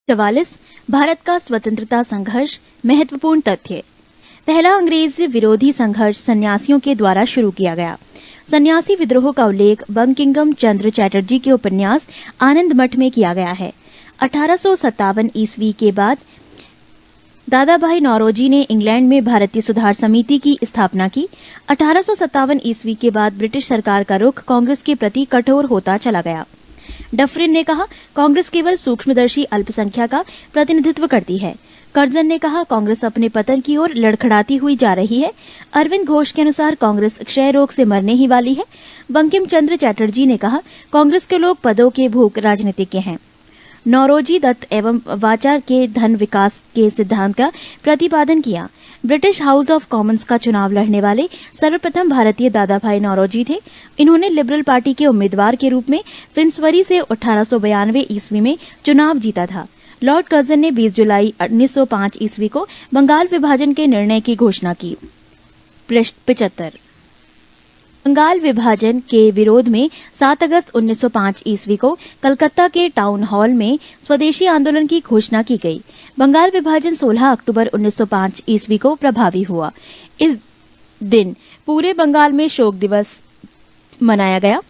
44 भारत का स्वतंत्रता संघर्ष महत्वपूर्ण तथ्य। पहला अंग्रेज विरोधी संघर्ष सन्यासियों के द्वारा शुरू किया गया। सन्यासी विद्रोह का उल्लेख बंकिम चंद्र चटर्जी के उपन्यास आनंद मठ में किया गया है। 1857 ईस्वी के बाद दादा भाई नौरोजी ने इंग्लैंड में भारतीय सुधार समिति की स्थापना की। 1857 ईस्वी के बाद ब्रिटिश सरकार का रुख कांग्रेस के प्रति कठोर होता चला गया। डफरिन ने कहा, कांग्रेस केवल सूक्ष्मदर्शी अल्पसंख्यक का प्रतिनिधित्व करती है। कर्जन ने कहा, कांग्रेस अपने पतन की ओर लड़खड़ाती हुई जा रही है। अरविंद घोष के अनुसार कांग्रेस क्षय रोग से मरने ही वाली है। बंकिम चंद्र चटर्जी ने कहा, कांग्रेस के लोग पदों के भूख राजनीतिज्ञ हैं। नौरोजी दत्त एवं वाचा के धन विकास के सिद्धांत का प्रतिपादन किया। ब्रिटिश हाउस ऑफ कॉमन्स का चुनाव लड़ने वाले सर्वप्रथम भारतीय दादा भाई नौरोजी थे। इन्होंने लिबरल पार्टी के उम्मीदवार के रूप में फिन्सबरी से 1892 ईस्वी में चुनाव जीता था। लॉर्ड कर्जन ने 20 जुलाई 1905 ईस्वी को बंगाल विभाजन के निर्णय की घोषणा की। पृष्ठ 75। बंगाल विभाजन के विरोध में 7 अगस्त 1905 ईस्वी को कलकत्ता के टाउन हॉल में स्वदेशी आंदोलन की घोषणा की गई। बंगाल विभाजन 16 अक्टूबर 1905 ईस्वी को प्रभावी हुआ। इस दिन पूरे बंगाल में शोक दिवस मनाया गया।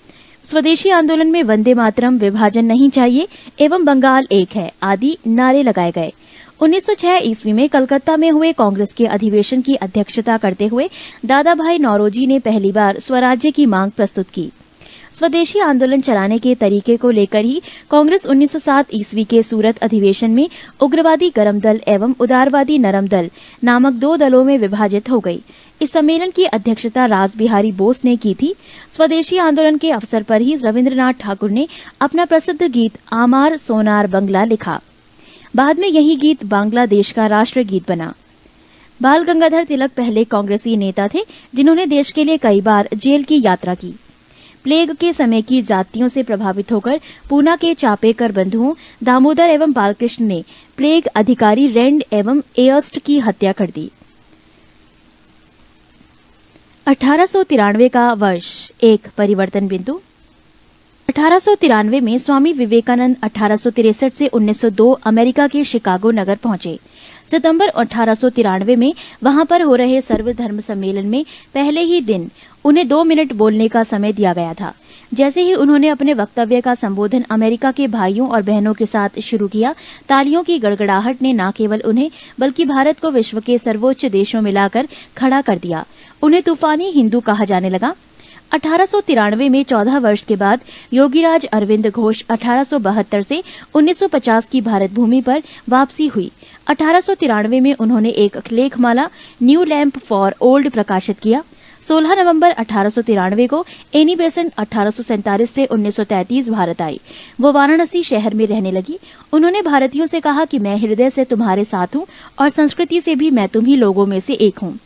स्वदेशी आंदोलन में वंदे मातरम, विभाजन नहीं चाहिए एवं बंगाल एक है आदि नारे लगाए गए। 1906 ईस्वी में कलकत्ता में हुए कांग्रेस के अधिवेशन की अध्यक्षता करते हुए दादा भाई नौरोजी ने पहली बार स्वराज्य की मांग प्रस्तुत की। स्वदेशी आंदोलन चलाने के तरीके को लेकर ही कांग्रेस 1907 ईस्वी के सूरत अधिवेशन में उग्रवादी गरम दल एवं उदारवादी नरम दल नामक 2 दलों में विभाजित हो गई। इस सम्मेलन की अध्यक्षता रासबिहारी बोस ने की थी। स्वदेशी आंदोलन के अवसर पर ही रविन्द्रनाथ ठाकुर ने अपना प्रसिद्ध गीत आमार सोनार बंगला लिखा। बाद में यही गीत बांग्लादेश का राष्ट्र गीत बना। बाल गंगाधर तिलक पहले कांग्रेसी नेता थे जिन्होंने देश के लिए कई बार जेल की यात्रा की। प्लेग के समय की जातियों से प्रभावित होकर पूना के चापेकर बंधुओं दामोदर एवं बालकृष्ण ने प्लेग अधिकारी रेंड एवं एयर्स्ट की हत्या कर दी। 1893 का वर्ष एक परिवर्तन बिंदु। 1893 में स्वामी विवेकानंद 1863 से 1902 अमेरिका के शिकागो नगर पहुंचे। सितंबर 1893 में वहां पर हो रहे सर्वधर्म सम्मेलन में पहले ही दिन उन्हें 2 मिनट बोलने का समय दिया गया था। जैसे ही उन्होंने अपने वक्तव्य का संबोधन अमेरिका के भाइयों और बहनों के साथ शुरू किया, तालियों की गड़गड़ाहट ने न केवल उन्हें बल्कि भारत को विश्व के सर्वोच्च देशों में लाकर खड़ा कर दिया। उन्हें तूफानी हिंदू कहा जाने लगा। 1893 में 14 वर्ष के बाद योगीराज अरविंद घोष 1872 से 1950 की भारत भूमि पर वापसी हुई। 1893 में उन्होंने एक लेखमाला न्यू लैंप फॉर ओल्ड प्रकाशित किया। 16 नवंबर 1893 को एनी बेसेंट 1847 से 1933 भारत आई। वो वाराणसी शहर में रहने लगी। उन्होंने भारतीयों से कहा कि मैं हृदय से तुम्हारे साथ हूँ और संस्कृति से भी मैं तुम ही लोगों में से एक हूँ।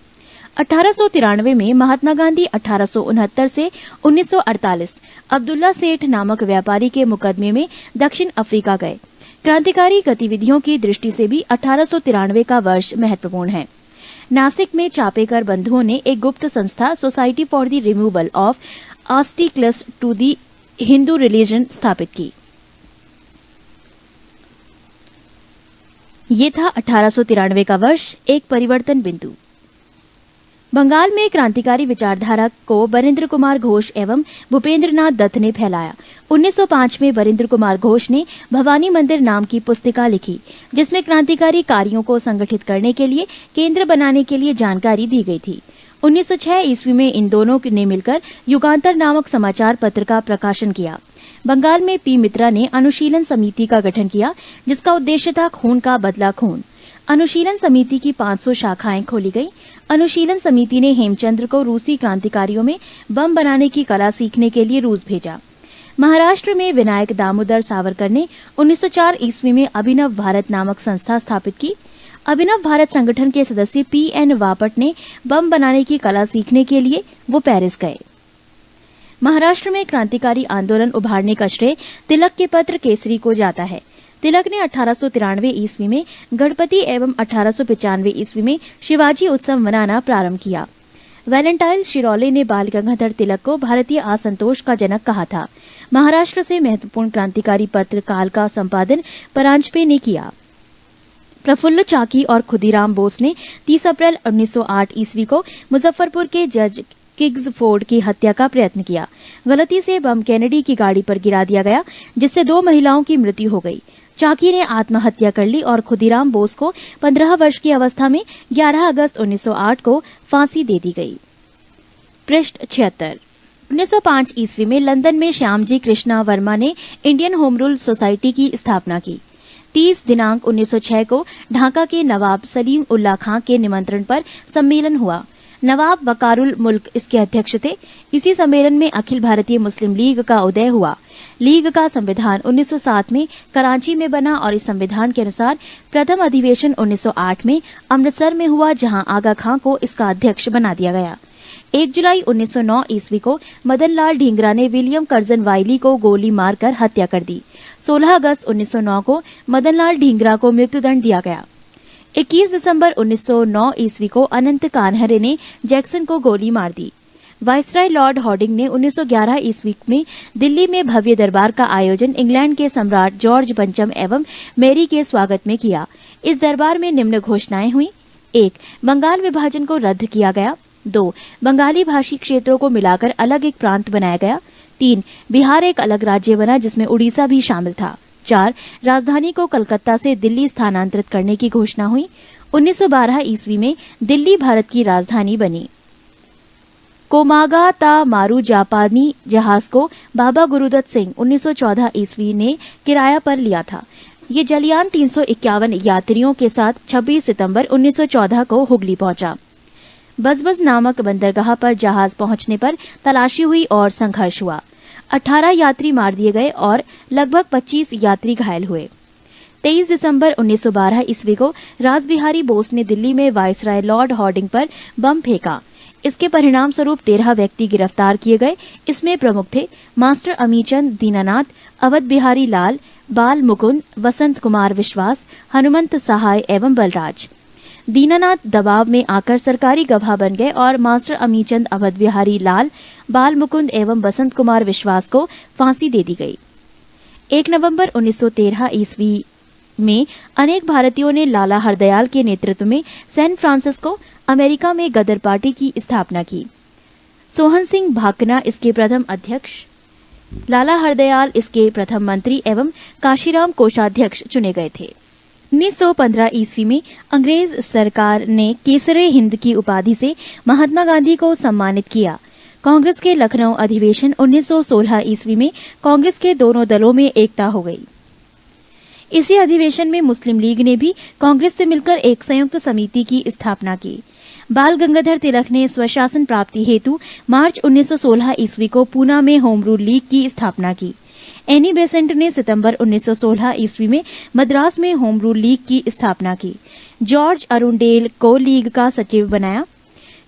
1893 में महात्मा गांधी 1869 से 1948 अब्दुल्ला सेठ नामक व्यापारी के मुकदमे में दक्षिण अफ्रीका गए। क्रांतिकारी गतिविधियों की दृष्टि से भी 1893 का वर्ष महत्वपूर्ण है। नासिक में चापेकर बंधुओं ने एक गुप्त संस्था society for the removal of obstacles to the Hindu religion स्थापित की। ये था 1893 का वर्ष एक परिवर्तन बिंदु। बंगाल में क्रांतिकारी विचारधारा को बरिंद्र कुमार घोष एवं भूपेंद्र नाथ दत्त ने फैलाया। 1905 में बरिंद्र कुमार घोष ने भवानी मंदिर नाम की पुस्तिका लिखी, जिसमें क्रांतिकारी कार्यों को संगठित करने के लिए केंद्र बनाने के लिए जानकारी दी गई थी। 1906 ईस्वी में इन दोनों ने मिलकर युगांतर नामक समाचार पत्र का प्रकाशन किया। बंगाल में पी मित्रा ने अनुशीलन समिति का गठन किया, जिसका उद्देश्य था खून का बदला खून। अनुशीलन समिति की 500 शाखाएं खोली गई। अनुशीलन समिति ने हेमचंद्र को रूसी क्रांतिकारियों में बम बनाने की कला सीखने के लिए रूस भेजा। महाराष्ट्र में विनायक दामोदर सावरकर ने 1904 ईस्वी में अभिनव भारत नामक संस्था स्थापित की। अभिनव भारत संगठन के सदस्य पी.एन. वापट ने बम बनाने की कला सीखने के लिए वो पेरिस गए। महाराष्ट्र में क्रांतिकारी आंदोलन उभारने का श्रेय तिलक के पत्र केसरी को जाता है। तिलक ने 1893 ईस्वी में गणपति एवं 1895 ईस्वी में शिवाजी उत्सव मनाना प्रारंभ किया। वैलेंटाइन शिरोले ने बाल गंगाधर तिलक को भारतीय असंतोष का जनक कहा था। महाराष्ट्र से महत्वपूर्ण क्रांतिकारी पत्र काल का संपादन परांजपे ने किया। प्रफुल्ल चाकी और खुदीराम बोस ने 30 अप्रैल 1908 ईस्वी को मुजफ्फरपुर के जज किग्सफोर्ड की हत्या का प्रयत्न किया। गलती से बम कैनेडी की गाड़ी पर गिरा दिया गया, जिससे 2 महिलाओं की मृत्यु हो गई। चाकी ने आत्महत्या कर ली और खुदीराम बोस को 15 वर्ष की अवस्था में 11 अगस्त 1908 को फांसी दे दी गई। पृष्ठ 76। 1905 ईस्वी में लंदन में श्यामजी कृष्णा वर्मा ने इंडियन होम रूल सोसाइटी की स्थापना की। 30 दिनांक 1906 को ढाका के नवाब सलीम उल्लाह खां के निमंत्रण पर सम्मेलन हुआ। नवाब वकारुल मुल्क इसके अध्यक्ष थे। इसी सम्मेलन में अखिल भारतीय मुस्लिम लीग का उदय हुआ। लीग का संविधान 1907 में कराची में बना और इस संविधान के अनुसार प्रथम अधिवेशन 1908 में अमृतसर में हुआ, जहां आगा खां को इसका अध्यक्ष बना दिया गया। 1 जुलाई 1909 ईस्वी को मदन लाल ढींगरा ने विलियम कर्जन वाइली को गोली मारकर हत्या कर दी। 16 अगस्त 1909 को मदन लाल ढींगरा को मृत्युदंड दिया गया। 21 दिसंबर 1909 ईस्वी को अनंत कान्हरे ने जैक्सन को गोली मार दी। वाइसराय लॉर्ड हॉर्डिंग ने 1911 ईस्वी में दिल्ली में भव्य दरबार का आयोजन इंग्लैंड के सम्राट जॉर्ज पंचम एवं मैरी के स्वागत में किया। इस दरबार में निम्न घोषणाएं हुई। 1. बंगाल विभाजन को रद्द किया गया। 2. बंगाली भाषी क्षेत्रों को मिलाकर अलग एक प्रांत बनाया गया। 3. बिहार एक अलग राज्य बना, जिसमें उड़ीसा भी शामिल था। 4. राजधानी को कलकत्ता से दिल्ली स्थानांतरित करने की घोषणा हुई। 1912 ईस्वी में दिल्ली भारत की राजधानी बनी। कोमागा ता मारू जापानी जहाज को बाबा गुरुदत्त सिंह 1914 ईस्वी ने किराया पर लिया था। ये जलयान 351 यात्रियों के साथ 26 सितंबर 1914 को हुगली पहुंचा। बजबज नामक बंदरगाह पर जहाज पहुंचने पर तलाशी हुई और संघर्ष हुआ। 18 यात्री मार दिए गए और लगभग 25 यात्री घायल हुए। 23 दिसंबर 1912 ईस्वी को रासबिहारी बोस ने दिल्ली में वाइसराय लॉर्ड हॉर्डिंग पर बम फेंका। इसके परिणाम स्वरूप 13 व्यक्ति गिरफ्तार किए गए। इसमें प्रमुख थे मास्टर अमीचंद दीनानाथ, अवध बिहारी लाल, बाल मुकुंद, वसंत कुमार विश्वास, हनुमंत सहाय एवं बलराज। दीनानाथ दबाव में आकर सरकारी गवाह बन गए और मास्टर अमीचंद, अवध बिहारी लाल, बाल मुकुंद एवं वसंत कुमार विश्वास को फांसी दे दी गई। 1 नवंबर 1913 ईस्वी में अनेक भारतीयों ने लाला हरदयाल के नेतृत्व में सैन फ्रांसिस्को अमेरिका में गदर पार्टी की स्थापना की। सोहन सिंह भाकना इसके प्रथम अध्यक्ष, लाला हरदयाल इसके प्रथम मंत्री एवं काशीराम कोषाध्यक्ष चुने गए थे। 1915 ईस्वी में अंग्रेज सरकार ने केसरे हिंद की उपाधि से महात्मा गांधी को सम्मानित किया। कांग्रेस के लखनऊ अधिवेशन 1916 ईस्वी में कांग्रेस के दोनों दलों में एकता हो गई। इसी अधिवेशन में मुस्लिम लीग ने भी कांग्रेस से मिलकर एक संयुक्त समिति की स्थापना की। बाल गंगाधर तिलक ने स्वशासन प्राप्ति हेतु मार्च 1916 ईस्वी को पूना में होम रूल लीग की स्थापना की। एनी बेसेंट ने सितंबर 1916 ईस्वी में मद्रास में होम रूल लीग की स्थापना की। जॉर्ज अरुंडेल को लीग का सचिव बनाया।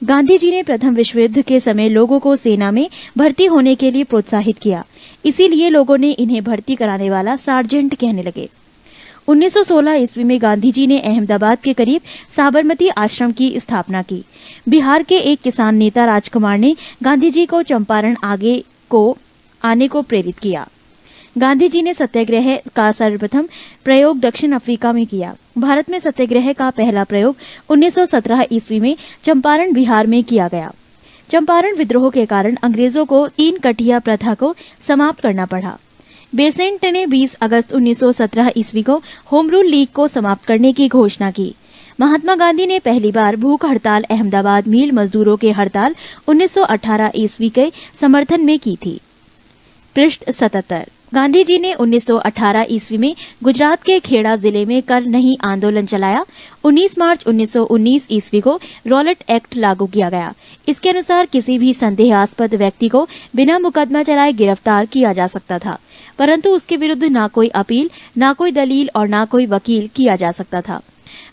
गांधी जी ने प्रथम विश्व युद्ध के समय लोगों को सेना में भर्ती होने के लिए प्रोत्साहित किया, इसीलिए लोगों ने इन्हें भर्ती कराने वाला सार्जेंट कहने लगे। 1916 ईस्वी में गांधी जी ने अहमदाबाद के करीब साबरमती आश्रम की स्थापना की। बिहार के एक किसान नेता राजकुमार ने गांधी जी को चंपारण आने को प्रेरित किया। गांधी जी ने सत्याग्रह का सर्वप्रथम प्रयोग दक्षिण अफ्रीका में किया। भारत में सत्याग्रह का पहला प्रयोग 1917 ईस्वी में चंपारण बिहार में किया गया। चंपारण विद्रोह के कारण अंग्रेजों को 3 कठिया प्रथा को समाप्त करना पड़ा। बेसेंट ने 20 अगस्त 1917 ईस्वी को होम रूल लीग को समाप्त करने की घोषणा की। महात्मा गांधी ने पहली बार भूख हड़ताल अहमदाबाद मिल मजदूरों के हड़ताल 1918 ईस्वी के समर्थन में की थी। पृष्ठ 77। गांधी जी ने 1918 ईस्वी में गुजरात के खेड़ा जिले में कर नहीं आंदोलन चलाया। 19 मार्च 1919 ईस्वी को रॉलेट एक्ट लागू किया गया। इसके अनुसार किसी भी संदेहास्पद व्यक्ति को बिना मुकदमा चलाए गिरफ्तार किया जा सकता था, परंतु उसके विरुद्ध न कोई अपील, न कोई दलील और न कोई वकील किया जा सकता था।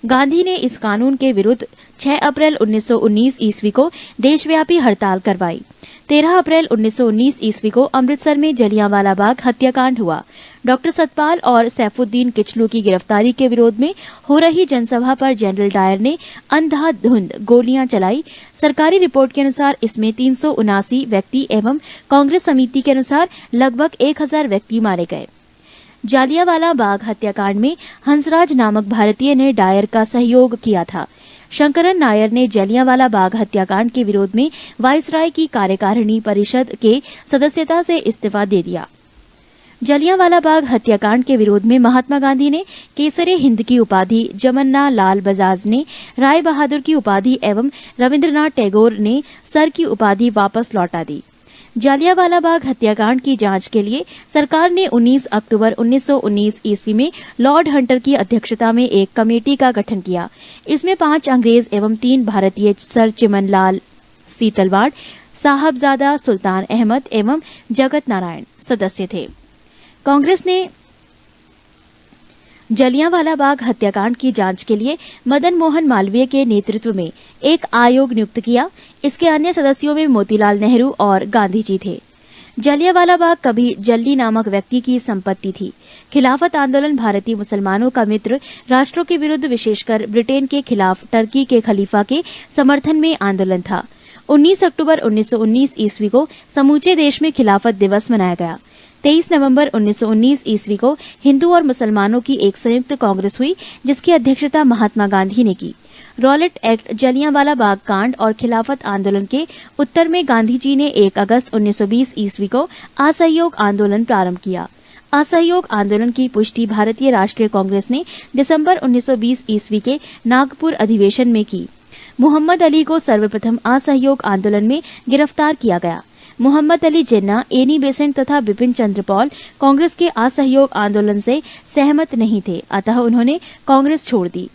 गांधी ने इस कानून के विरुद्ध 6 अप्रैल 1919 ईस्वी को देशव्यापी हड़ताल करवाई। 13 अप्रैल 1919 ईस्वी को अमृतसर में जलियांवाला बाग हत्याकांड हुआ। डॉक्टर सतपाल और सैफुद्दीन किचलू की गिरफ्तारी के विरोध में हो रही जनसभा पर जनरल डायर ने अंधाधुंध गोलियां चलाई। सरकारी रिपोर्ट के अनुसार इसमें 379 व्यक्ति एवं कांग्रेस समिति के अनुसार लगभग 1000 व्यक्ति मारे गए। जालियांवाला बाग हत्याकांड में हंसराज नामक भारतीय ने डायर का सहयोग किया था। शंकरन नायर ने जलियांवाला बाग हत्याकांड के विरोध में वायसराय की कार्यकारिणी परिषद के सदस्यता से इस्तीफा दे दिया। जलियांवाला बाग हत्याकांड के विरोध में महात्मा गांधी ने केसरे हिंद की उपाधि, जमन्ना लाल बजाज ने राय बहादुर की उपाधि एवं रविंद्रनाथ टैगोर ने सर की उपाधि वापस लौटा दी। जालियांवाला बाग हत्याकांड की जांच के लिए सरकार ने 19 अक्टूबर 1919 ईस्वी में लॉर्ड हंटर की अध्यक्षता में एक कमेटी का गठन किया। इसमें 5 अंग्रेज एवं 3 भारतीय सर चिमनलाल सीतलवाड़, साहबजादा सुल्तान अहमद एवं जगत नारायण सदस्य थे। कांग्रेस ने जलियांवाला बाग हत्याकांड की जांच के लिए मदन मोहन मालवीय के नेतृत्व में एक आयोग नियुक्त किया। इसके अन्य सदस्यों में मोतीलाल नेहरू और गांधी जी थे। जलियांवाला बाग कभी जल्ली नामक व्यक्ति की संपत्ति थी। खिलाफत आंदोलन भारतीय मुसलमानों का मित्र राष्ट्रों के विरुद्ध, विशेषकर ब्रिटेन के खिलाफ टर्की के खलीफा के समर्थन में आंदोलन था। 19 अक्टूबर 1919 ईस्वी को समूचे देश में खिलाफत दिवस मनाया गया। 23 नवंबर 1919 ईस्वी को हिंदू और मुसलमानों की एक संयुक्त कांग्रेस हुई, जिसकी अध्यक्षता महात्मा गांधी ने की। रॉलेट एक्ट, जलियांवाला बाग कांड और खिलाफत आंदोलन के उत्तर में गांधी जी ने 1 अगस्त 1920 ईस्वी को असहयोग आंदोलन प्रारंभ किया। असहयोग आंदोलन की पुष्टि भारतीय राष्ट्रीय कांग्रेस ने दिसंबर 1920 ईस्वी के नागपुर अधिवेशन में की। मोहम्मद अली को सर्वप्रथम असहयोग आंदोलन में गिरफ्तार किया गया। मोहम्मद अली जिन्ना, एनी बेसेंट तथा बिपिन चंद्र पॉल कांग्रेस के असहयोग आंदोलन से सहमत नहीं थे, अतः उन्होंने कांग्रेस छोड़ दी।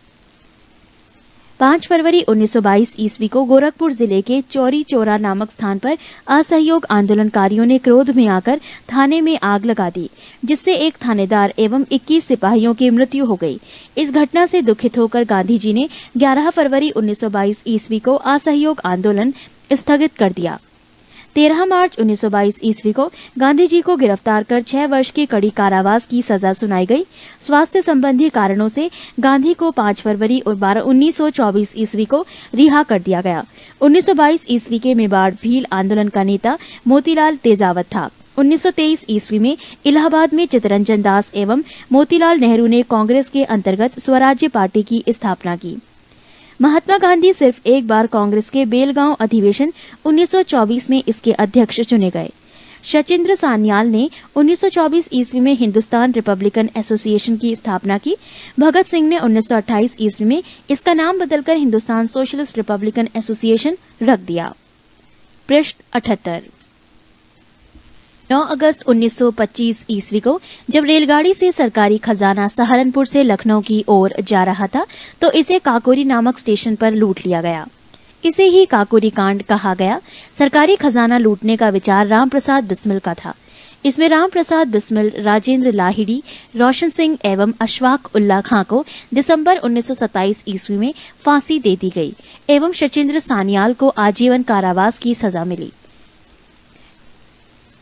5 फरवरी 1922 ईस्वी को गोरखपुर जिले के चौरी चौरा नामक स्थान पर असहयोग आंदोलनकारियों ने क्रोध में आकर थाने में आग लगा दी, जिससे एक थानेदार एवं 21 सिपाहियों की मृत्यु हो गई। इस घटना से दुखित होकर गांधी जी ने 11 फरवरी 1922 ईस्वी को असहयोग आंदोलन स्थगित कर दिया। 13 मार्च 1922 ईस्वी को गांधी जी को गिरफ्तार कर 6 वर्ष की कड़ी कारावास की सजा सुनाई गई। स्वास्थ्य संबंधी कारणों से गांधी को 5 फरवरी 1924 ईस्वी को रिहा कर दिया गया। 1922 ईस्वी के मेवाड़ भील आंदोलन का नेता मोतीलाल तेजावत था। 1923 ईस्वी में इलाहाबाद में चित्तरंजन दास एवं मोतीलाल नेहरू ने कांग्रेस के अंतर्गत स्वराज्य पार्टी की स्थापना की। महात्मा गांधी सिर्फ एक बार कांग्रेस के बेलगांव अधिवेशन 1924 में इसके अध्यक्ष चुने गए। शचीन्द्र सान्याल ने 1924 ईस्वी में हिंदुस्तान रिपब्लिकन एसोसिएशन की स्थापना की। भगत सिंह ने 1928 ईस्वी में इसका नाम बदलकर हिंदुस्तान सोशलिस्ट रिपब्लिकन एसोसिएशन रख दिया। पृष्ठ 78। 9 अगस्त 1925 ईस्वी को जब रेलगाड़ी से सरकारी खजाना सहारनपुर से लखनऊ की ओर जा रहा था, तो इसे काकोरी नामक स्टेशन पर लूट लिया गया। इसे ही काकोरी कांड कहा गया। सरकारी खजाना लूटने का विचार रामप्रसाद बिस्मिल का था। इसमें रामप्रसाद बिस्मिल, राजेंद्र लाहिड़ी, रोशन सिंह एवं अशफाक उल्ला खां को दिसंबर 1927 ईस्वी में फांसी दे दी गई एवं शचीन्द्र सान्याल को आजीवन कारावास की सजा मिली।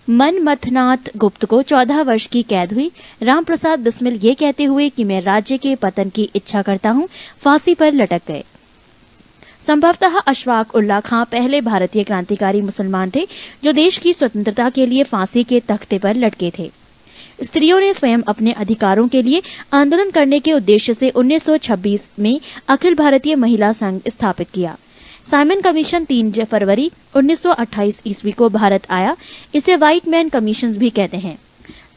मनमथनाथ गुप्त को 14 वर्ष की कैद हुई। रामप्रसाद बिस्मिल ये कहते हुए कि मैं राज्य के पतन की इच्छा करता हूं, फांसी पर लटक गए। संभवतः अशफाक उल्ला खां पहले भारतीय क्रांतिकारी मुसलमान थे जो देश की स्वतंत्रता के लिए फांसी के तख्ते पर लटके थे। स्त्रियों ने स्वयं अपने अधिकारों के लिए आंदोलन करने के उद्देश्य से 1926 में अखिल भारतीय महिला संघ स्थापित किया। साइमन कमीशन 3 फरवरी 1928 ईस्वी को भारत आया। इसे व्हाइट मैन कमीशन भी कहते हैं।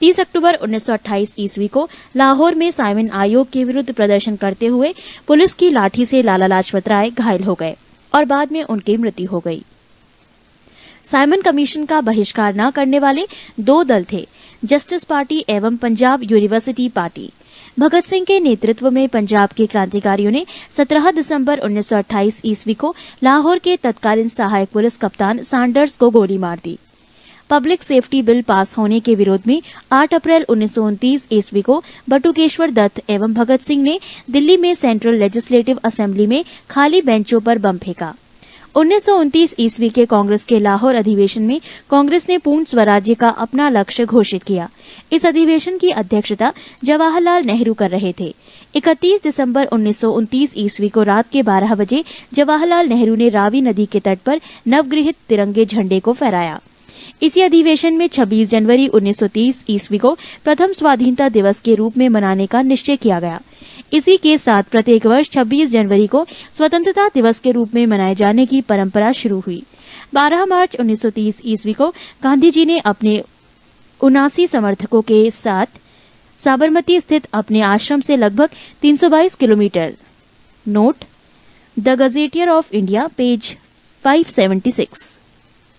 30 अक्टूबर 1928 ईस्वी को लाहौर में साइमन आयोग के विरुद्ध प्रदर्शन करते हुए पुलिस की लाठी से लाला लाजपत राय घायल हो गए और बाद में उनकी मृत्यु हो गई। साइमन कमीशन का बहिष्कार न करने वाले 2 दल थे, जस्टिस पार्टी एवं पंजाब यूनिवर्सिटी पार्टी। भगत सिंह के नेतृत्व में पंजाब के क्रांतिकारियों ने 17 दिसंबर 1928 ईस्वी को लाहौर के तत्कालीन सहायक पुलिस कप्तान सैंडर्स को गोली मार दी। पब्लिक सेफ्टी बिल पास होने के विरोध में 8 अप्रैल 1929 ईस्वी को बटुकेश्वर दत्त एवं भगत सिंह ने दिल्ली में सेंट्रल लेजिस्लेटिव असेंबली में खाली बेंचों पर बम फेंका। 1929 ईस्वी के कांग्रेस के लाहौर अधिवेशन में कांग्रेस ने पूर्ण स्वराज्य का अपना लक्ष्य घोषित किया। इस अधिवेशन की अध्यक्षता जवाहरलाल नेहरू कर रहे थे। 31 दिसंबर 1929 ईस्वी को रात के 12 बजे जवाहरलाल नेहरू ने रावी नदी के तट पर नवगृहित तिरंगे झंडे को फहराया। इसी अधिवेशन में 26 जनवरी 1930 ईस्वी को प्रथम स्वाधीनता दिवस के रूप में मनाने का निश्चय किया गया। इसी के साथ प्रत्येक वर्ष 26 जनवरी को स्वतंत्रता दिवस के रूप में मनाए जाने की परंपरा शुरू हुई। 12 मार्च 1930 ईस्वी को गांधी जी ने अपने 79 समर्थकों के साथ साबरमती स्थित अपने आश्रम से लगभग 322 kilometre note the gazetteer of India page 576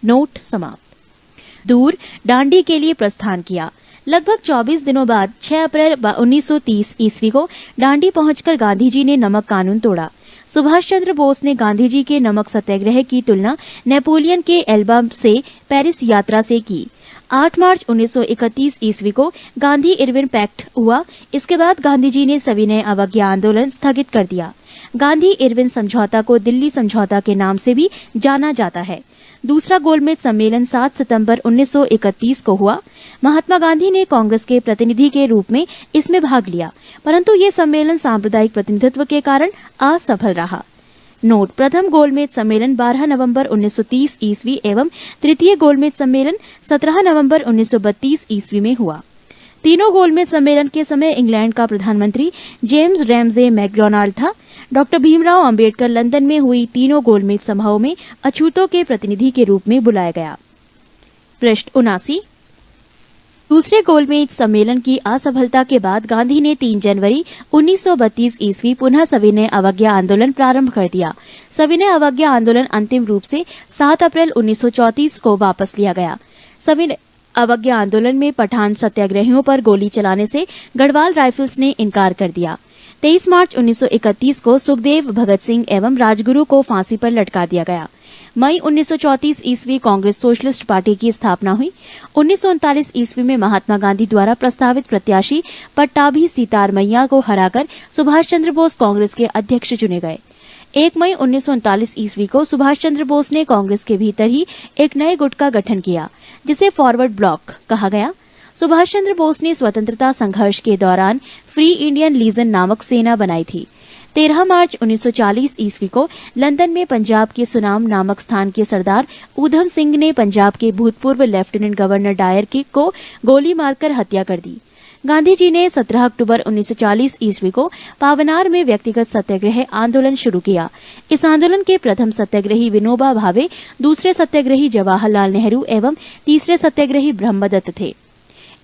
note समाप्त दूर दांडी के लिए प्रस्थान किया। लगभग 24 दिनों बाद 6 अप्रैल 1930 ईस्वी को दांडी पहुंचकर गांधी जी ने नमक कानून तोड़ा। सुभाष चंद्र बोस ने गांधी जी के नमक सत्याग्रह की तुलना नेपोलियन के एल्बा से पेरिस यात्रा से की। 8 मार्च 1931 ईस्वी को गांधी इरविन पैक्ट हुआ। इसके बाद गांधी जी ने सविनय अवज्ञा आंदोलन स्थगित कर दिया। गांधी इरविन समझौता को दिल्ली समझौता के नाम से भी जाना जाता है। दूसरा गोलमेज सम्मेलन 7 सितंबर 1931 को हुआ। महात्मा गांधी ने कांग्रेस के प्रतिनिधि के रूप में इसमें भाग लिया, परंतु ये सम्मेलन सांप्रदायिक प्रतिनिधित्व के कारण असफल रहा। नोट: प्रथम गोलमेज सम्मेलन 12 नवंबर 1930 ईस्वी एवं तृतीय गोलमेज सम्मेलन 17 नवंबर 1932 ईस्वी में हुआ। तीनों गोलमेज सम्मेलन के समय इंग्लैंड का प्रधानमंत्री जेम्स रैमजे मैकडॉनल्ड था। डॉक्टर भीमराव अंबेडकर लंदन में हुई तीनों गोलमेज सभाओं में अछूतों के प्रतिनिधि के रूप में बुलाया गया। पृष्ठ 79। दूसरे गोलमेज सम्मेलन की असफलता के बाद गांधी ने 3 जनवरी 1932 ईस्वी पुनः सविनय अवज्ञा आंदोलन प्रारंभ कर दिया। सविनय अवज्ञा आंदोलन अंतिम रूप से 7 अप्रैल 1934 को वापस लिया गया। सविनय अवज्ञा आंदोलन में पठान सत्याग्रहियों पर गोली चलाने से गढ़वाल राइफल्स ने इनकार कर दिया। 23 मार्च 1931 को सुखदेव, भगत सिंह एवं राजगुरु को फांसी पर लटका दिया गया। मई 1934 ईस्वी कांग्रेस सोशलिस्ट पार्टी की स्थापना हुई। 1939 ईस्वी में महात्मा गांधी द्वारा प्रस्तावित प्रत्याशी पट्टाभी सीतारमैया को हराकर सुभाष चंद्र बोस कांग्रेस के अध्यक्ष चुने गए। 1 मई 1939 ईस्वी को सुभाष चंद्र बोस ने कांग्रेस के भीतर ही एक नए गुट का गठन किया, जिसे फॉरवर्ड ब्लॉक कहा गया। सुभाष चंद्र बोस ने स्वतंत्रता संघर्ष के दौरान फ्री इंडियन लीजन नामक सेना बनाई थी। 13 मार्च 1940 ईस्वी को लंदन में पंजाब के सुनाम नामक स्थान के सरदार ऊधम सिंह ने पंजाब के भूतपूर्व लेफ्टिनेंट गवर्नर डायर को गोली मारकर हत्या कर दी। गांधी जी ने 17 अक्टूबर 1940 ईस्वी को पावनार में व्यक्तिगत सत्याग्रह आंदोलन शुरू किया। इस आंदोलन के प्रथम सत्याग्रही विनोबा भावे, दूसरे सत्याग्रही जवाहरलाल नेहरू एवं तीसरे सत्याग्रही ब्रह्मदत्त थे।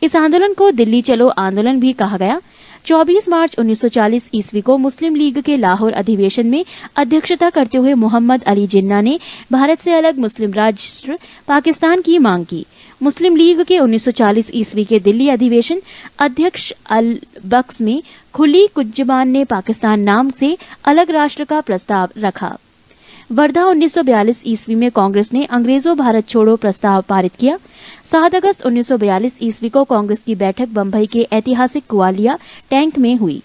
इस आंदोलन को दिल्ली चलो आंदोलन भी कहा गया। 24 मार्च 1940 ईस्वी को मुस्लिम लीग के लाहौर अधिवेशन में अध्यक्षता करते हुए मोहम्मद अली जिन्ना ने भारत से अलग मुस्लिम राष्ट्र पाकिस्तान की मांग की। मुस्लिम लीग के 1940 ईस्वी के दिल्ली अधिवेशन अध्यक्ष अल बख्श में खुली कुज्जबान ने पाकिस्तान नाम से अलग राष्ट्र का प्रस्ताव रखा। वर्धा 1942 ईस्वी में कांग्रेस ने अंग्रेजों भारत छोड़ो प्रस्ताव पारित किया। 7 अगस्त 1942 ईस्वी को कांग्रेस की बैठक बंबई के ऐतिहासिक कुआलिया टैंक में हुई।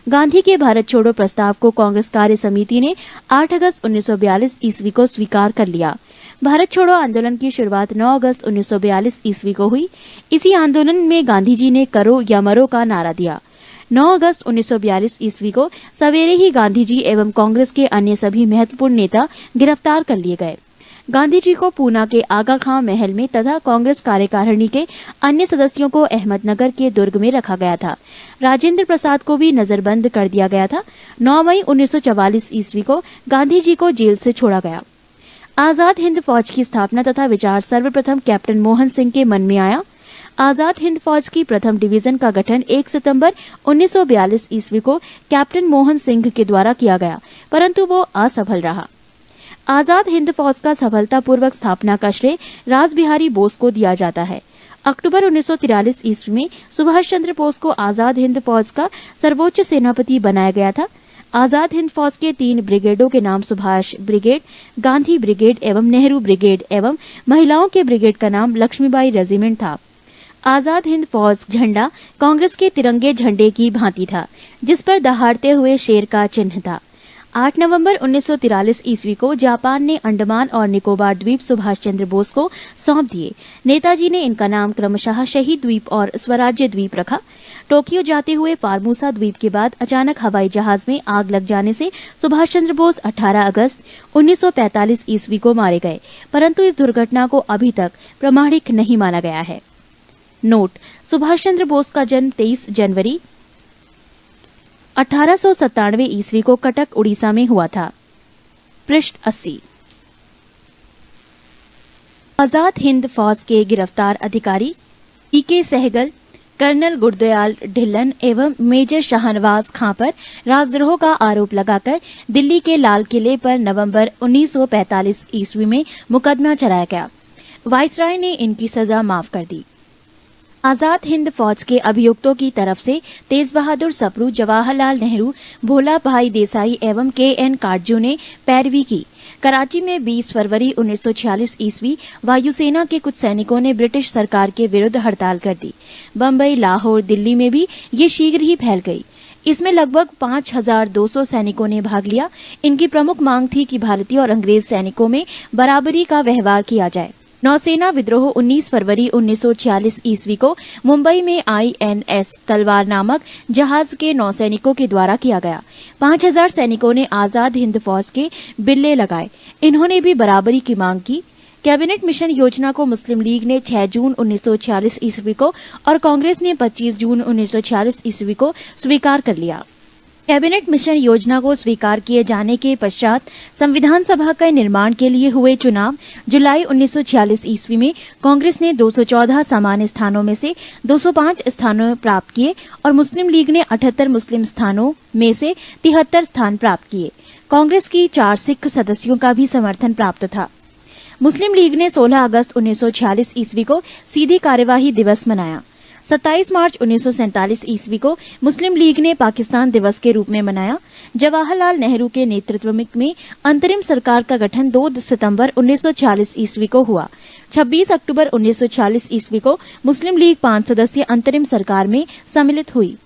गांधी के भारत छोड़ो प्रस्ताव को कांग्रेस कार्य समिति ने 8 अगस्त 1942 ईस्वी को स्वीकार कर लिया। भारत छोड़ो आंदोलन की शुरुआत 9 अगस्त 1942 ईस्वी को हुई। इसी आंदोलन में गांधी जी ने करो या मरो का नारा दिया। 9 अगस्त 1942 ईस्वी को सवेरे ही गांधी जी एवं कांग्रेस के अन्य सभी महत्वपूर्ण नेता गिरफ्तार कर लिए गए। गांधी जी को पूना के आगा खां महल में तथा कांग्रेस कार्यकारिणी के अन्य सदस्यों को अहमदनगर के दुर्ग में रखा गया था। राजेंद्र प्रसाद को भी नजरबंद कर दिया गया था। 9 मई 1944 ईस्वी को गांधी जी को जेल से छोड़ा गया। आजाद हिंद फौज की स्थापना तथा विचार सर्वप्रथम कैप्टन मोहन सिंह के मन में आया। आजाद हिंद फौज की प्रथम डिवीजन का गठन 1 सितंबर 1942 ईस्वी को कैप्टन मोहन सिंह के द्वारा किया गया, परंतु वो असफल रहा। आजाद हिंद फौज का सफलतापूर्वक स्थापना का श्रेय रासबिहारी बोस को दिया जाता है। अक्टूबर 1943 ईस्वी में सुभाष चंद्र बोस को आजाद हिंद फौज का सर्वोच्च सेनापति बनाया गया था। आजाद हिंद फौज के 3 ब्रिगेडों के नाम सुभाष ब्रिगेड, गांधी ब्रिगेड एवं नेहरू ब्रिगेड एवं महिलाओं के ब्रिगेड का नाम लक्ष्मीबाई रेजिमेंट था। आजाद हिंद फौज झंडा कांग्रेस के तिरंगे झंडे की भांति था, जिस पर दहाड़ते हुए शेर का चिन्ह था। 8 नवंबर 1943 ईस्वी को जापान ने अंडमान और निकोबार द्वीप सुभाष चंद्र बोस को सौंप दिए। नेताजी ने इनका नाम क्रमशः शहीद द्वीप और स्वराज्य द्वीप रखा। टोक्यो जाते हुए फार्मूसा द्वीप के बाद अचानक हवाई जहाज में आग लग जाने से सुभाष चंद्र बोस 18 अगस्त 1945 ईस्वी को मारे गए, परंतु इस दुर्घटना को अभी तक प्रामाणिक नहीं माना गया है। नोट: सुभाष चंद्र बोस का जन्म 23 जनवरी 1897 ईस्वी को कटक, उड़ीसा में हुआ था। पृष्ठ 80। आजाद हिंद फौज के गिरफ्तार अधिकारी पीके सहगल, कर्नल गुरदयाल ढिल्लन एवं मेजर शाहनवाज खां पर राजद्रोह का आरोप लगाकर दिल्ली के लाल किले पर नवंबर 1945 ईस्वी में मुकदमा चलाया गया। वाइसराय ने इनकी सजा माफ कर दी। आजाद हिंद फौज के अभियुक्तों की तरफ से तेज बहादुर सप्रू, जवाहरलाल नेहरू, भोला भाई देसाई एवं के.एन. काटजू ने पैरवी की। कराची में 20 फरवरी 1946 ईस्वी वायुसेना के कुछ सैनिकों ने ब्रिटिश सरकार के विरुद्ध हड़ताल कर दी। बम्बई, लाहौर, दिल्ली में भी ये शीघ्र ही फैल गई। इसमें लगभग 5200 सैनिकों ने भाग लिया। इनकी प्रमुख मांग थी कि भारतीय और अंग्रेज सैनिकों में बराबरी का व्यवहार किया जाए। नौसेना विद्रोह 19 फरवरी 1946 ईस्वी को मुंबई में INS तलवार नामक जहाज के नौसैनिकों के द्वारा किया गया। 5000 सैनिकों ने आजाद हिंद फौज के बिल्ले लगाए। इन्होंने भी बराबरी की मांग की। कैबिनेट मिशन योजना को मुस्लिम लीग ने 6 जून 1946 ईस्वी को और कांग्रेस ने 25 जून 1946 ईस्वी को स्वीकार कर लिया। कैबिनेट मिशन योजना को स्वीकार किए जाने के पश्चात संविधान सभा के निर्माण के लिए हुए चुनाव जुलाई 1946 ईस्वी में कांग्रेस ने 214 सामान्य स्थानों में से 205 स्थानों प्राप्त किए और मुस्लिम लीग ने 78 मुस्लिम स्थानों में से 73 स्थान प्राप्त किए। कांग्रेस की 4 सिख सदस्यों का भी समर्थन प्राप्त था। मुस्लिम लीग ने 16 अगस्त 1946 ईस्वी को सीधी कार्यवाही दिवस मनाया। 27 मार्च 1947 ईस्वी को मुस्लिम लीग ने पाकिस्तान दिवस के रूप में मनाया। जवाहरलाल नेहरू के नेतृत्व में अंतरिम सरकार का गठन 2 सितंबर 1946 ईस्वी को हुआ। 26 अक्टूबर 1946 ईस्वी को मुस्लिम लीग 5 सदस्यीय अंतरिम सरकार में सम्मिलित हुई।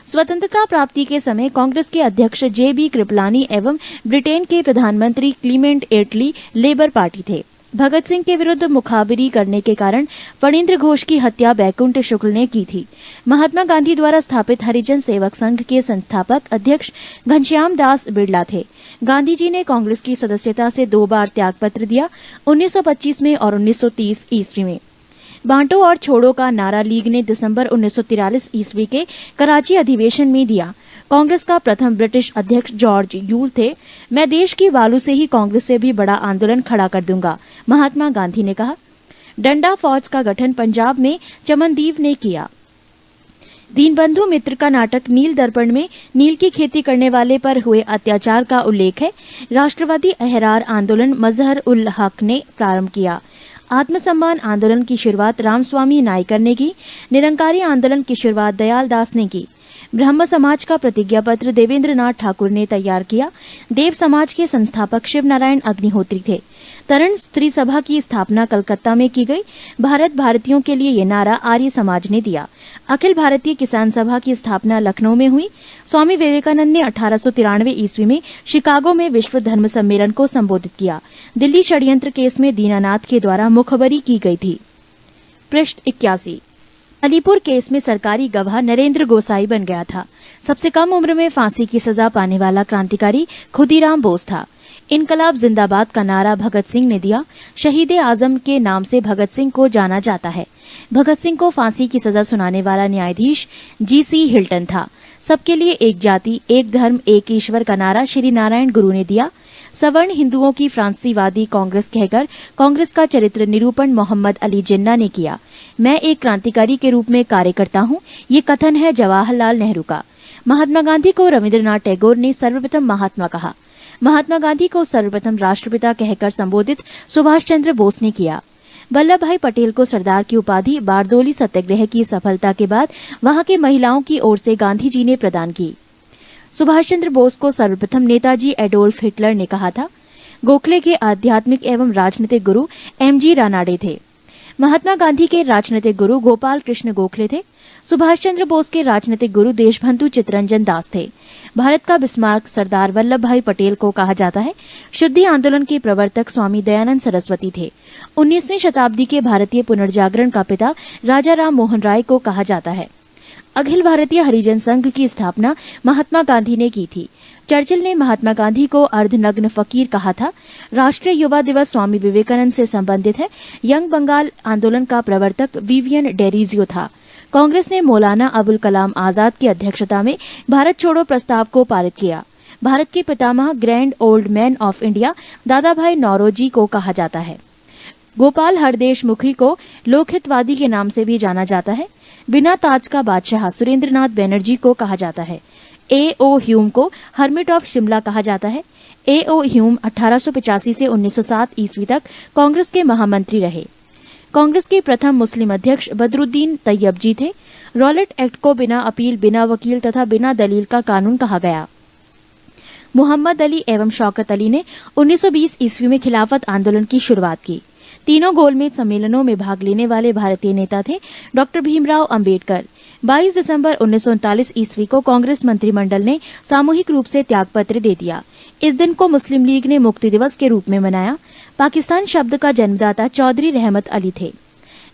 स्वतंत्रता प्राप्ति के समय कांग्रेस के अध्यक्ष JB कृपलानी एवं ब्रिटेन के प्रधानमंत्री क्लीमेंट एटली लेबर पार्टी थे। भगत सिंह के विरुद्ध मुखाबिरी करने के कारण फणींद्र घोष की हत्या बैकुंठ शुक्ल ने की थी। महात्मा गांधी द्वारा स्थापित हरिजन सेवक संघ के संस्थापक अध्यक्ष घनश्याम दास बिड़ला थे। गांधी जी ने कांग्रेस की सदस्यता से 2 बार त्यागपत्र दिया, 1925 में और 1930 ईस्वी में। बांटो और छोड़ो का नारा लीग ने दिसंबर 1943 ईस्वी के कराची अधिवेशन में दिया। कांग्रेस का प्रथम ब्रिटिश अध्यक्ष जॉर्ज यूल थे। मैं देश की बालू से ही कांग्रेस से भी बड़ा आंदोलन खड़ा कर दूंगा, महात्मा गांधी ने कहा। डंडा फौज का गठन पंजाब में चमनदीव ने किया। दीनबंधु मित्र का नाटक नील दर्पण में नील की खेती करने वाले पर हुए अत्याचार का उल्लेख है। राष्ट्रवादी अहरार आंदोलन मजहर उल हक ने प्रारंभ किया। आत्मसम्मान आंदोलन की शुरुआत रामस्वामी नायकर ने की। निरंकारी आंदोलन की शुरुआत दयाल दास ने की। ब्रह्म समाज का प्रतिज्ञा पत्र देवेंद्र नाथ ठाकुर ने तैयार किया। देव समाज के संस्थापक शिव नारायण अग्निहोत्री थे। तरण स्त्री सभा की स्थापना कलकत्ता में की गई। भारत भारतीयों के लिए ये नारा आर्य समाज ने दिया। अखिल भारतीय किसान सभा की स्थापना लखनऊ में हुई। स्वामी विवेकानंद ने 1893 ईस्वी में शिकागो में विश्व धर्म सम्मेलन को संबोधित किया। दिल्ली षड्यंत्र केस में दीनानाथ के द्वारा मुखबरी की गई थी। पृष्ठ 81। अलीपुर केस में सरकारी गवाह नरेंद्र गोसाई बन गया था। सबसे कम उम्र में फांसी की सजा पाने वाला क्रांतिकारी खुदीराम बोस था। इनकलाब जिंदाबाद का नारा भगत सिंह ने दिया। शहीद आजम के नाम से भगत सिंह को जाना जाता है। भगत सिंह को फांसी की सजा सुनाने वाला न्यायाधीश GC हिल्टन था। सबके लिए एक जाति, एक धर्म, एक ईश्वर का नारा श्री नारायण गुरु ने दिया। सवर्ण हिंदुओं की फ्रांसीवादी कांग्रेस कहकर कांग्रेस का चरित्र निरूपण मोहम्मद अली जिन्ना ने किया। मैं एक क्रांतिकारी के रूप में कार्य करता हूँ, ये कथन है जवाहरलाल नेहरू का। महात्मा गांधी को रविन्द्रनाथ टैगोर ने सर्वप्रथम महात्मा कहा। महात्मा गांधी को सर्वप्रथम राष्ट्रपिता कहकर संबोधित सुभाष चंद्र बोस ने किया। वल्लभ भाई पटेल को सरदार की उपाधि बारदोली सत्याग्रह की सफलता के बाद वहां के महिलाओं की ओर से गांधी जी ने प्रदान की। सुभाष चंद्र बोस को सर्वप्रथम नेताजी एडोल्फ हिटलर ने कहा था। गोखले के आध्यात्मिक एवं राजनीतिक गुरु MG रानाडे थे। महात्मा गांधी के राजनीतिक गुरु गोपाल कृष्ण गोखले थे। सुभाष चंद्र बोस के राजनीतिक गुरु देशबंधु चित्तरंजन दास थे। भारत का बिस्मार्क सरदार वल्लभ भाई पटेल को कहा जाता है। शुद्धि आंदोलन के प्रवर्तक स्वामी दयानंद सरस्वती थे। 19वीं शताब्दी के भारतीय पुनर्जागरण का पिता राजा राम मोहन राय को कहा जाता है। अखिल भारतीय हरिजन संघ की स्थापना महात्मा गांधी ने की थी। चर्चिल ने महात्मा गांधी को अर्धनग्न फकीर कहा था। राष्ट्रीय युवा दिवस स्वामी विवेकानंद से संबंधित है। यंग बंगाल आंदोलन का प्रवर्तक विवियन डेरिजियो था। कांग्रेस ने मौलाना अबुल कलाम आजाद की अध्यक्षता में भारत छोड़ो प्रस्ताव को पारित किया। भारत के पितामह grand old man of India Dadabhai Naoroji को कहा जाता है। गोपाल हरदेश मुखी को लोकहितवादी के नाम से भी जाना जाता है। बिना ताज का बादशाह सुरेंद्रनाथ बनर्जी को कहा जाता है। A.O. ह्यूम को हर्मिट ऑफ शिमला कहा जाता है। A.O. ह्यूम 1885 से 1907 ईस्वी तक कांग्रेस के महामंत्री रहे। कांग्रेस के प्रथम मुस्लिम अध्यक्ष बदरुद्दीन तैयबजी थे। रॉलेट एक्ट को बिना अपील, बिना वकील तथा बिना दलील का कानून कहा गया। मोहम्मद अली एवं शौकत अली ने 1920 ईस्वी में खिलाफत आंदोलन की शुरुआत की। तीनों गोलमेज सम्मेलनों में भाग लेने वाले भारतीय नेता थे डॉक्टर भीमराव अंबेडकर। 22 दिसंबर 1939 ईस्वी को कांग्रेस मंत्रिमंडल ने सामूहिक रूप से त्यागपत्र दे दिया। इस दिन को मुस्लिम लीग ने मुक्ति दिवस के रूप में मनाया। पाकिस्तान शब्द का जन्मदाता चौधरी रहमत अली थे।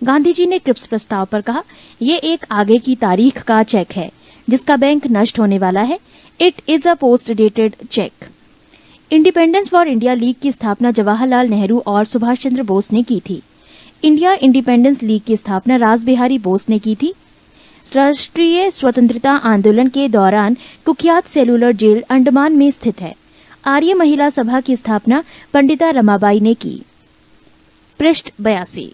गांधी जी ने क्रिप्स प्रस्ताव पर कहा, ये एक आगे की तारीख का चेक है जिसका बैंक नष्ट होने वाला है। It is a post dated cheque. Independence for India league की स्थापना जवाहरलाल नेहरू और सुभाष चंद्र बोस ने की थी। इंडिया इंडिपेंडेंस लीग की स्थापना रासबिहारी बोस ने की थी। राष्ट्रीय स्वतंत्रता आंदोलन के दौरान कुख्यात सेलुलर जेल अंडमान में स्थित है। आर्य महिला सभा की स्थापना पंडिता रमाबाई ने की। पृष्ठ 82।